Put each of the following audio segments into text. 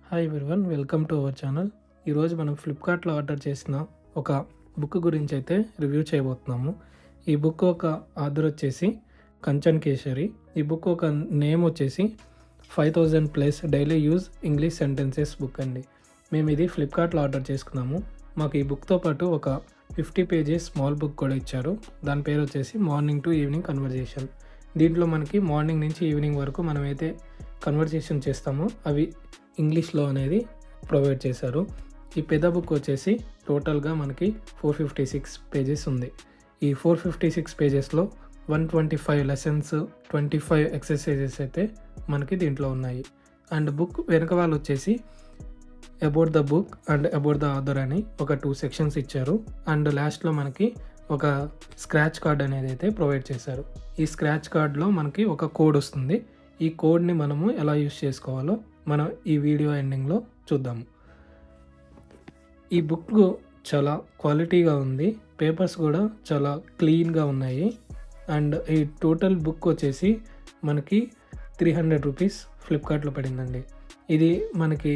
Hi everyone, welcome to our channel. ఈరోజు మనం ఫ్లిప్కార్ట్లో ఆర్డర్ చేసిన ఒక బుక్ గురించి అయితే రివ్యూ చేయబోతున్నాము. ఈ బుక్ ఒక ఆథర్ వచ్చేసి కంచన్ కేశరి. ఈ బుక్ ఒక నేమ్ వచ్చేసి 5000+ daily use English sentences book అండి. మేము ఇది ఫ్లిప్కార్ట్లో ఆర్డర్ చేసుకున్నాము. మాకు ఈ బుక్తో పాటు ఒక 50 పేజెస్ స్మాల్ బుక్ కూడా ఇచ్చారు. దాని పేరు వచ్చేసి మార్నింగ్ టు ఈవినింగ్ కన్వర్జేషన్. దీంట్లో మనకి మార్నింగ్ నుంచి ఈవినింగ్ వరకు మనమైతే కన్వర్జేషన్ చేస్తామో అవి ఇంగ్లీష్లో అనేది ప్రొవైడ్ చేశారు. ఈ పెద్ద బుక్ వచ్చేసి టోటల్గా మనకి 456 పేజెస్ ఉంది. ఈ 456 పేజెస్లో 125 లెసన్స్, 25 ఎక్సర్సైజెస్ అయితే మనకి దీంట్లో ఉన్నాయి. అండ్ బుక్ వెనక వాళ్ళు వచ్చేసి about the book and about the author అని ఒక 2 సెక్షన్స్ ఇచ్చారు. అండ్ లాస్ట్లో మనకి ఒక స్క్రాచ్ కార్డ్ అనేది అయితే ప్రొవైడ్ చేశారు. ఈ స్క్రాచ్ కార్డ్లో మనకి ఒక కోడ్ వస్తుంది. ఈ కోడ్ని మనము ఎలా యూస్ చేసుకోవాలో మనం ఈ వీడియో ఎండింగ్లో చూద్దాము. ఈ బుక్ చాలా క్వాలిటీగా ఉంది. పేపర్స్ కూడా చాలా క్లీన్గా ఉన్నాయి. అండ్ ఈ టోటల్ బుక్ వచ్చేసి మనకి 300 రూపీస్ ఫ్లిప్కార్ట్లో పడిందండి. ఇది మనకి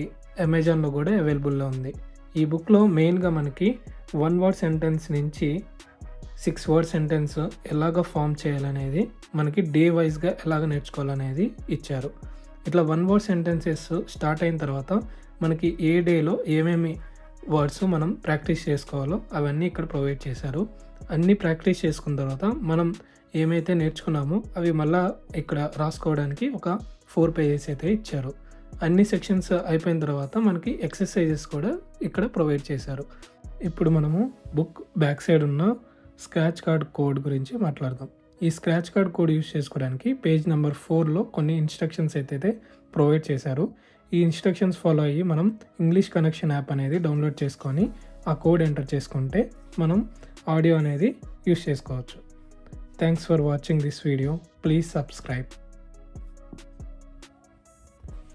అమెజాన్లో కూడా అవైలబుల్లో ఉంది. ఈ బుక్లో మెయిన్గా మనకి 1 వర్డ్ సెంటెన్స్ నుంచి 6 వర్డ్ సెంటెన్స్ ఎలాగ ఫామ్ చేయాలనేది, మనకి డే వైజ్గా ఎలాగ నేర్చుకోవాలనేది ఇచ్చారు. ఇట్లా 1 వర్డ్ సెంటెన్సెస్ స్టార్ట్ అయిన తర్వాత మనకి ఏ డేలో ఏమేమి వర్డ్స్ మనం ప్రాక్టీస్ చేసుకోవాలో అవన్నీ ఇక్కడ ప్రొవైడ్ చేశారు. అన్నీ ప్రాక్టీస్ చేసుకున్న తర్వాత మనం ఏమైతే నేర్చుకున్నామో అవి మళ్ళీ ఇక్కడ రాసుకోవడానికి ఒక 4 పేజెస్ అయితే ఇచ్చారు. అన్ని సెక్షన్స్ అయిపోయిన తర్వాత మనకి ఎక్సర్సైజెస్ కూడా ఇక్కడ ప్రొవైడ్ చేశారు. ఇప్పుడు మనము బుక్ బ్యాక్ సైడ్ ఉన్న స్క్రాచ్ కార్డ్ కోడ్ గురించి మాట్లాడదాం. ఈ స్క్రాచ్ కార్డ్ కోడ్ యూస్ చేసుకోవడానికి పేజ్ నెంబర్ 4లో కొన్ని ఇన్స్ట్రక్షన్స్ అయితే ప్రొవైడ్ చేశారు. ఈ ఇన్స్ట్రక్షన్స్ ఫాలో అయ్యి మనం ఇంగ్లీష్ కనెక్షన్ యాప్ అనేది డౌన్లోడ్ చేసుకొని ఆ కోడ్ ఎంటర్ చేసుకుంటే మనం ఆడియో అనేది యూస్ చేసుకోవచ్చు. Thanks for watching this video. Please subscribe.